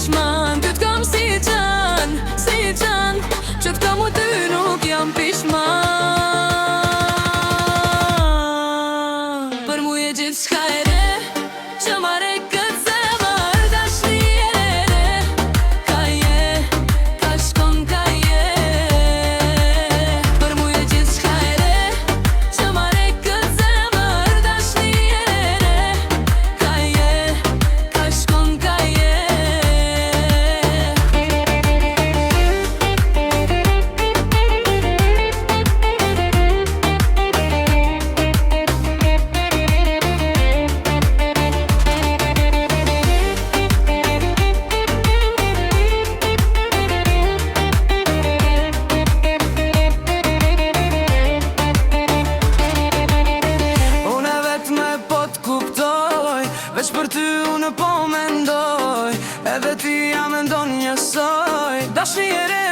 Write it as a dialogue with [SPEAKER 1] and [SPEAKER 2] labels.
[SPEAKER 1] pishman. Ty t'kam si qan, që t'kam u ty nuk jam pishman. Për mu e gjithë shka e re, që mare këtë zemër, dashni e re. Ka je, ka shkon ka je. Për mu e gjithë shka e re, që mare këtë zemër, dashni e re. Ka je, ka shkon ka je. Veç për ty unë po mendoj, edhe ti ja mendon njësoj. Dashni e re